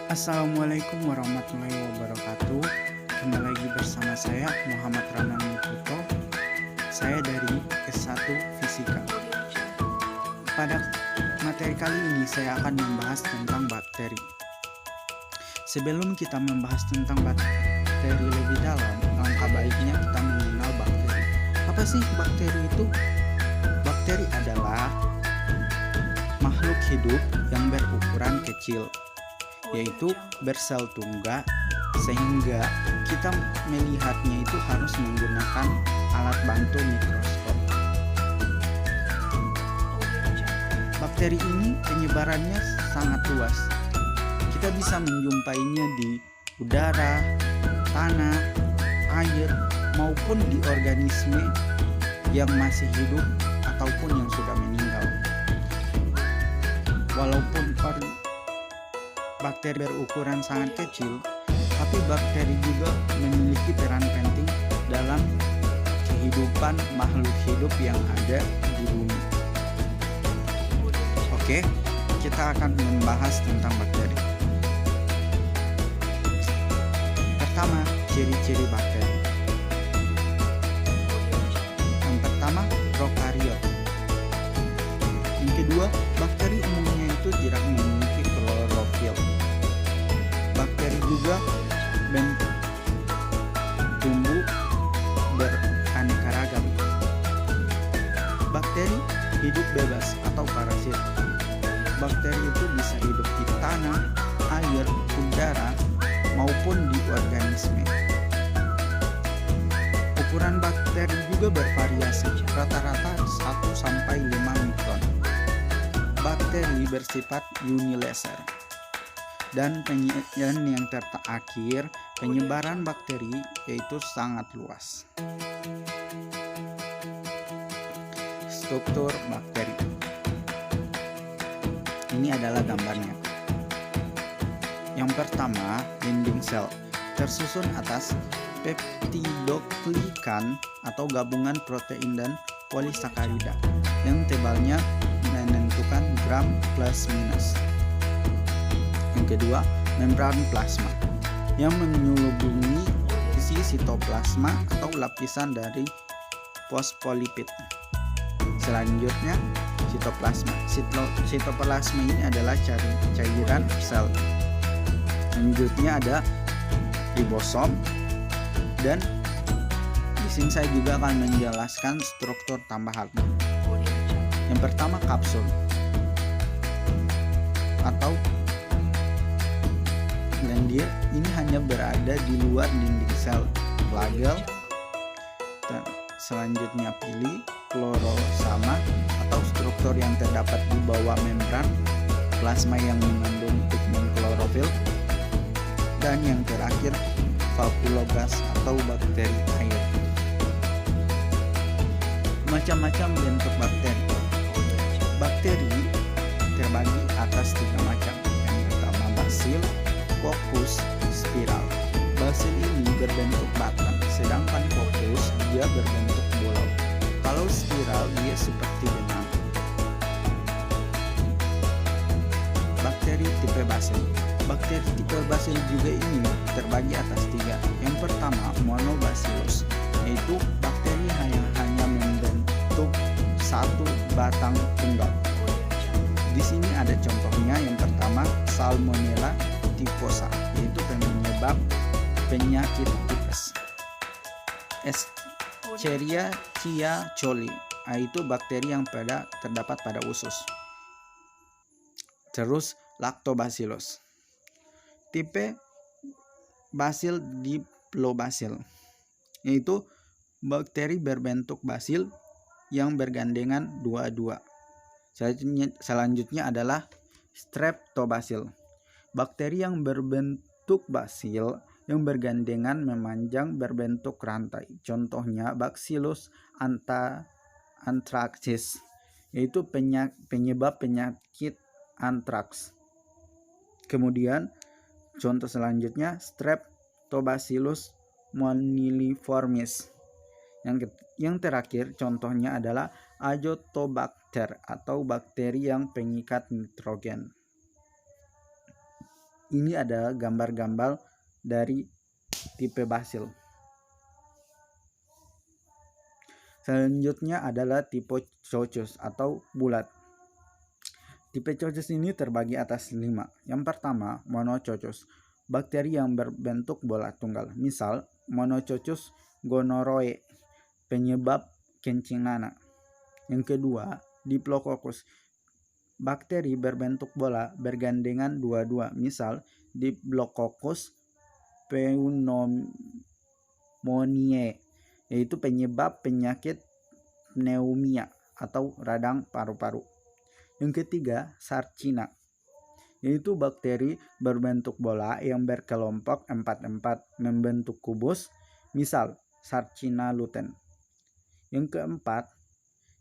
Assalamualaikum warahmatullahi wabarakatuh. Kembali lagi bersama saya Muhammad Ramlan Puto. Saya dari S1 Fisika. Pada materi kali ini saya akan membahas tentang bakteri. Sebelum kita membahas tentang bakteri lebih dalam, langkah baiknya kita mengenal bakteri. Apa sih bakteri itu? Bakteri adalah makhluk hidup yang berukuran kecil, yaitu bersel tunggal, sehingga kita melihatnya itu harus menggunakan alat bantu mikroskop. Bakteri ini penyebarannya sangat luas. Kita bisa menjumpainya di udara, tanah, air, maupun di organisme yang masih hidup ataupun yang sudah meninggal. Walaupun bakteri berukuran sangat kecil, tapi bakteri juga memiliki peran penting dalam kehidupan makhluk hidup yang ada di bumi. Oke, kita akan membahas tentang bakteri. Pertama, ciri-ciri bakteri. Yang pertama, prokariot. Yang kedua, bakteri umumnya itu tidak memiliki klorofil. Bakteri juga bentuk tumbuh beraneka ragam. Bakteri hidup bebas atau parasit. Bakteri itu bisa hidup di tanah, air, udara, maupun di organisme. Ukuran bakteri juga bervariasi, rata-rata 1-5 mikron. Bakteri bersifat unilaser. Dan yang terakhir, penyebaran bakteri yaitu sangat luas. Struktur bakteri. Ini adalah gambarnya. Yang pertama, dinding sel tersusun atas peptidoglikan atau gabungan protein dan polisakarida yang tebalnya menentukan gram plus minus. Yang kedua, membran plasma yang menyelubungi isi sitoplasma atau lapisan dari fosfolipid. Selanjutnya, sitoplasma. Sitoplasma ini adalah cairan sel. Selanjutnya ada ribosom, dan di sini saya juga akan menjelaskan struktur tambahan. Yang pertama, kapsul atau lendir. Ini hanya berada di luar dinding sel. Flagel. Selanjutnya pili, klorosoma atau struktur yang terdapat di bawah membran plasma yang mengandung pigmen klorofil. Dan yang terakhir, vakuolas atau bakteri air. Macam-macam bentuk bakteri. Bakteri terbagi atas 3 macam. Yang pertama, basil, kokus, spiral. Basil ini berbentuk batang, sedangkan kokus dia berbentuk bulau. Kalau spiral dia seperti benang. Bakteri tipe basil. Bakteri tipe basil juga ini terbagi atas 3. Yang pertama, monobacillus, yaitu bakteri yang hanya membentuk satu batang tunggal. Di sini ada contohnya. Yang pertama, Salmonella typhosa, yaitu penyebab penyakit tipes. Escherichia coli, yaitu bakteri yang terdapat pada usus. Terus Lactobacillus, tipe basil diplobacil, yaitu bakteri berbentuk basil yang bergandengan 2-2. Selanjutnya adalah Streptobacil, bakteri yang berbentuk basil yang bergandengan memanjang berbentuk rantai. Contohnya Bacillus anthracis, yaitu penyebab penyakit antraks. Kemudian contoh selanjutnya Streptobacillus moniliformis. Yang terakhir contohnya adalah Azotobacter atau bakteri yang pengikat nitrogen. Ini adalah gambar-gambar dari tipe basil. Selanjutnya adalah tipe Coccus atau bulat. Tipe Coccus ini terbagi atas 5. Yang pertama, Monococcus, bakteri yang berbentuk bola tunggal. Misal, Monococcus gonorrhoeae, penyebab kencing nanah. Yang kedua, Diplococcus, bakteri berbentuk bola bergandengan dua-dua. Misal, Diplococcus pneumoniae, yaitu penyebab penyakit pneumonia atau radang paru-paru. Yang ketiga, Sarcina, yaitu bakteri berbentuk bola yang berkelompok 4-4 membentuk kubus, misal Sarcina lutein. Yang keempat,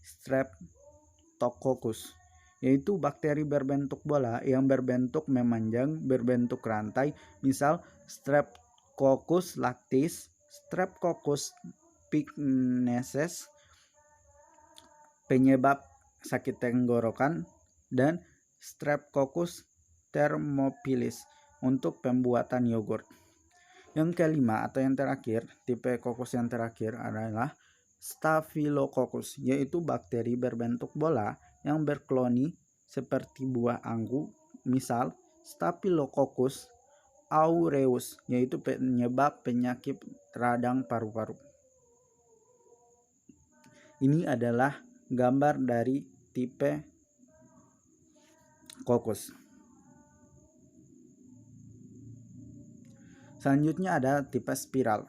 Streptococcus, yaitu bakteri berbentuk bola yang berbentuk memanjang berbentuk rantai, misal Streptococcus lactis, Streptococcus pygnaeus, penyebab sakit tenggorokan, dan Streptococcus thermophilus untuk pembuatan yogurt. Yang kelima atau yang terakhir, tipe kokus yang terakhir adalah Staphylococcus, yaitu bakteri berbentuk bola yang berkloni seperti buah anggur, misal Staphylococcus aureus, yaitu penyebab penyakit radang paru-paru. Ini adalah gambar dari tipe kokus. Selanjutnya ada tipe spiral.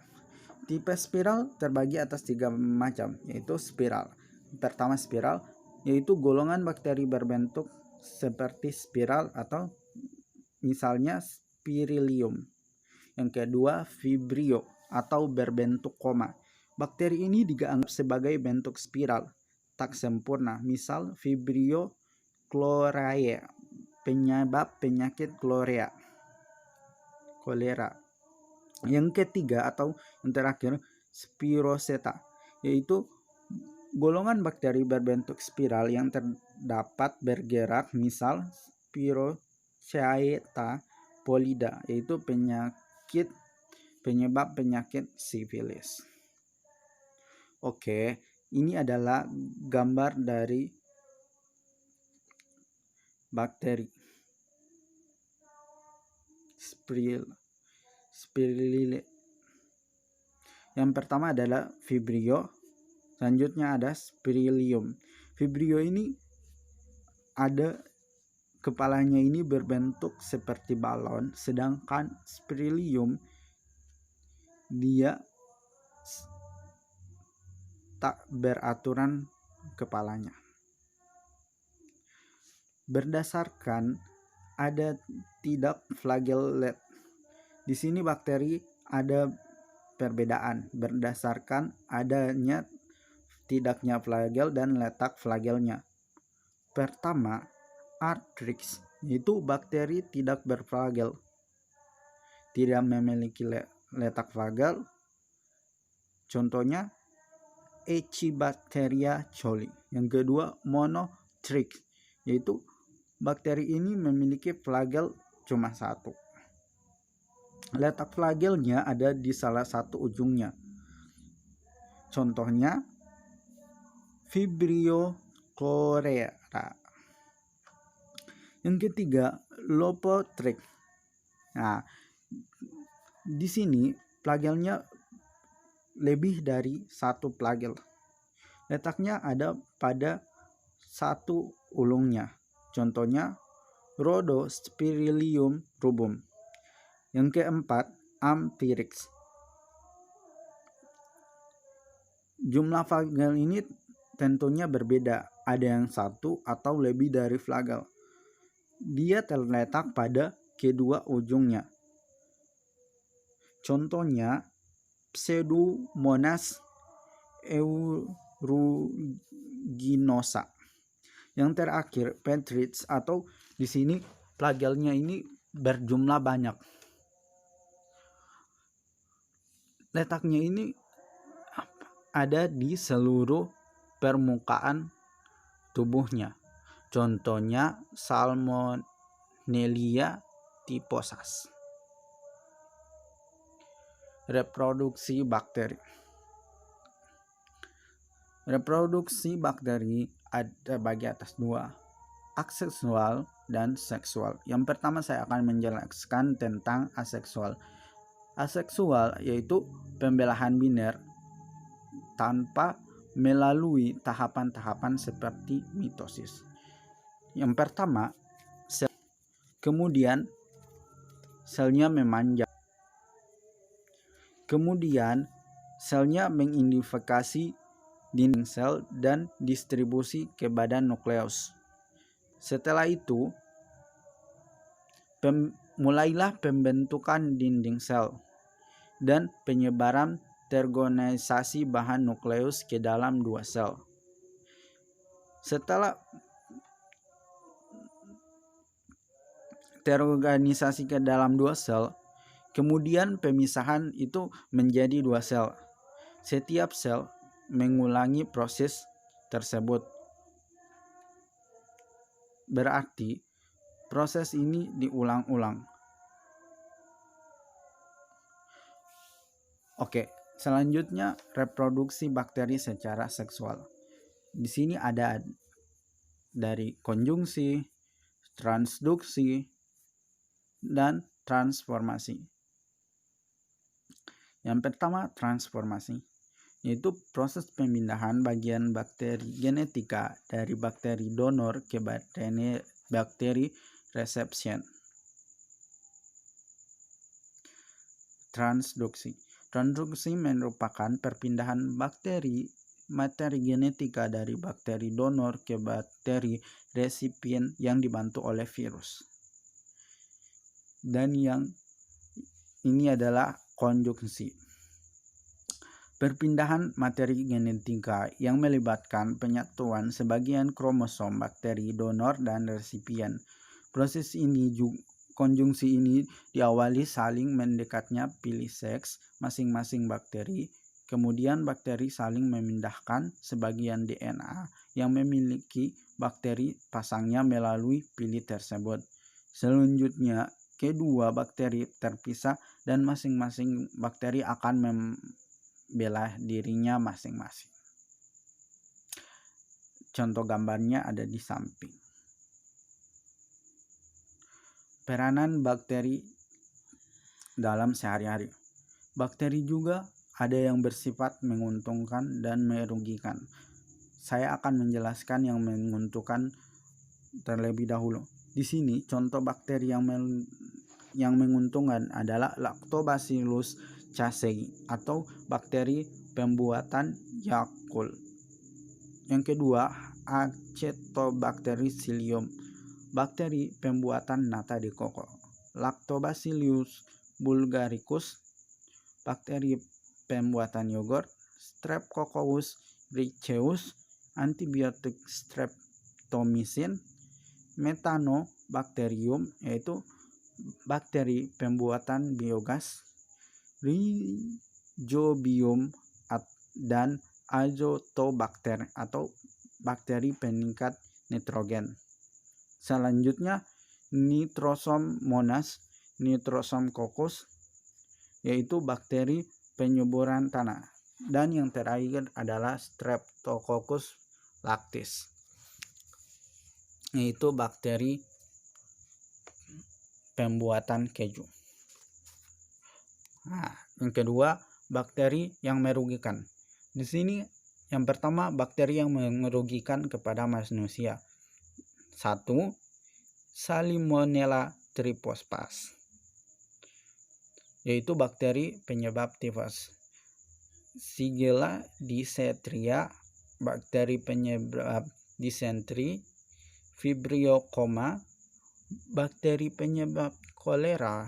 Tipe spiral terbagi atas 3 macam, yaitu spiral. Pertama, spiral, yaitu golongan bakteri berbentuk seperti spiral atau misalnya Spirilium. Yang kedua, vibrio atau berbentuk koma. Bakteri ini dianggap sebagai bentuk spiral tak sempurna, misal Vibrio chloraiae, penyebab penyakit kolera. Yang ketiga atau yang terakhir, Spiroseta, yaitu golongan bakteri berbentuk spiral yang terdapat bergerak, misal Spirochaeta pallida, yaitu penyebab penyakit sifilis. Oke, ini adalah gambar dari bakteri Spirillum. Yang pertama adalah Vibrio, selanjutnya ada Spirilium. Vibrio ini ada kepalanya ini berbentuk seperti balon, sedangkan Spirilium dia tak beraturan kepalanya. Berdasarkan ada tidak flagellate. Di sini bakteri ada perbedaan berdasarkan adanya tidaknya flagel dan letak flagelnya. Pertama, Artrix, yaitu bakteri tidak berflagel, tidak memiliki letak flagel. Contohnya Echibacteria coli. Yang kedua, Monotrix, yaitu bakteri ini memiliki flagel cuma satu. Letak flagelnya ada di salah satu ujungnya. Contohnya Vibrio chlorella. Yang ketiga, Lopotrix. Nah, di sini flagelnya lebih dari satu flagel. Letaknya ada pada satu ulungnya. Contohnya Rhodospirillum rubrum. Yang keempat, Amphitrix. Jumlah flagel ini tentunya berbeda. Ada yang satu atau lebih dari flagel. Dia terletak pada kedua ujungnya. Contohnya Pseudomonas aeruginosa. Yang terakhir, Petrix, atau di sini flagelnya ini berjumlah banyak. Letaknya ini ada di seluruh permukaan tubuhnya. Contohnya Salmonella tiposas. Reproduksi bakteri. Reproduksi bakteri ada bagi atas dua, aseksual dan seksual. Yang pertama saya akan menjelaskan tentang aseksual. Aseksual yaitu pembelahan biner tanpa melalui tahapan-tahapan seperti mitosis. Yang pertama, kemudian selnya memanjang. Kemudian selnya mengidentifikasi dinding sel dan distribusi ke badan nukleus. Setelah itu, mulailah pembentukan dinding sel dan penyebaran terorganisasi bahan nukleus ke dalam dua sel. Setelah terorganisasi ke dalam dua sel, kemudian pemisahan itu menjadi dua sel. Setiap sel mengulangi proses tersebut. Berarti proses ini diulang-ulang. Oke, selanjutnya reproduksi bakteri secara seksual. Di sini ada dari konjungsi, transduksi, dan transformasi. Yang pertama, transformasi, yaitu proses pemindahan bagian bakteri genetika dari bakteri donor ke bakteri resepsion. Transduksi. Transduksi merupakan perpindahan materi genetika dari bakteri donor ke bakteri resipien yang dibantu oleh virus. Dan yang ini adalah konjungsi. Perpindahan materi genetika yang melibatkan penyatuan sebagian kromosom bakteri donor dan resipien. Proses ini konjungsi ini diawali saling mendekatnya pilih seks masing-masing bakteri. Kemudian bakteri saling memindahkan sebagian DNA yang memiliki bakteri pasangnya melalui pilih tersebut. Selanjutnya, kedua bakteri terpisah dan masing-masing bakteri akan membela dirinya masing-masing. Contoh gambarnya ada di samping. Peranan bakteri dalam sehari-hari. Bakteri juga ada yang bersifat menguntungkan dan merugikan. Saya akan menjelaskan yang menguntungkan terlebih dahulu. Di sini contoh bakteri yang menguntungkan adalah Lactobacillus casei atau bakteri pembuatan Yakult. Yang kedua, Acetobacter psyllium, bakteri pembuatan nata de coco. Lactobacillus bulgaricus, bakteri pembuatan yogurt. Streptococcus aureus, antibiotik streptomycin. Methanobacterium, yaitu bakteri pembuatan biogas. Rhizobium dan Azotobacter atau bakteri peningkat nitrogen. Selanjutnya Nitrosom monas, Nitrosom coccus, yaitu bakteri penyuburan tanah. Dan yang terakhir adalah Streptococcus lactis, yaitu bakteri pembuatan keju. Nah, yang kedua, bakteri yang merugikan. Di sini yang pertama, bakteri yang merugikan kepada manusia. 1. Salmonella tryphosphas, yaitu bakteri penyebab tifus. Shigella dysenteria, bakteri penyebab disentri. Vibrio coma, bakteri penyebab kolera.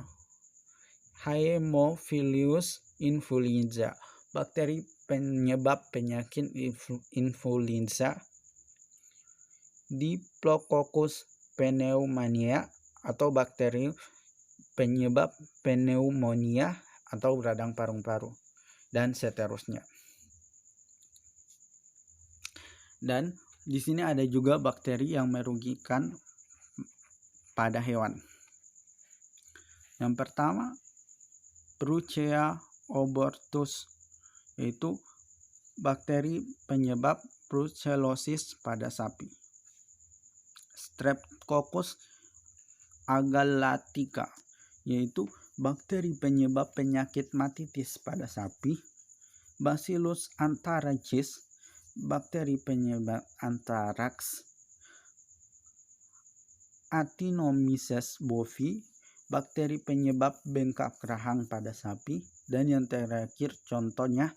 Haemophilus influenza, bakteri penyebab penyakit influenza. Diplococcus pneumoniae atau bakteri penyebab pneumonia atau radang paru-paru, dan seterusnya. Dan di sini ada juga bakteri yang merugikan pada hewan. Yang pertama, Brucea abortus, yaitu bakteri penyebab brucellosis pada sapi. Streptococcus agalatica, yaitu bakteri penyebab penyakit matitis pada sapi. Bacillus anthracis, bakteri penyebab antraks. Actinomyces bovi, bakteri penyebab bengkak rahang pada sapi. Dan yang terakhir contohnya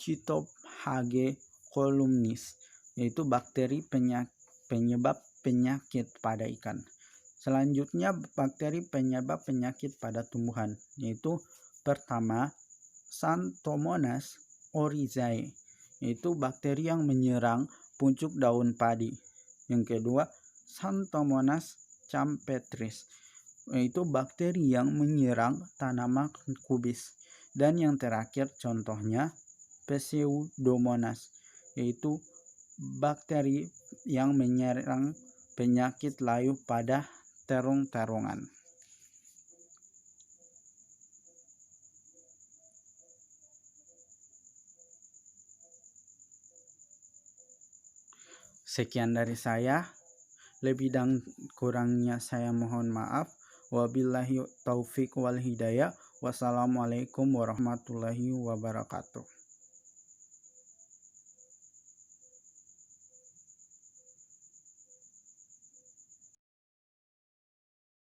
Cytomyces columnis, yaitu bakteri penyebab penyakit pada ikan. Selanjutnya bakteri penyebab penyakit pada tumbuhan, yaitu pertama Xanthomonas oryzae, yaitu bakteri yang menyerang pucuk daun padi. Yang kedua Xanthomonas champetris, yaitu bakteri yang menyerang tanaman kubis. Dan yang terakhir contohnya Pseudomonas, yaitu bakteri yang menyerang penyakit layu pada terung-terungan. Sekian dari saya, lebih dan kurangnya saya mohon maaf. Wabillahi taufik wal hidayah. Wassalamualaikum warahmatullahi wabarakatuh.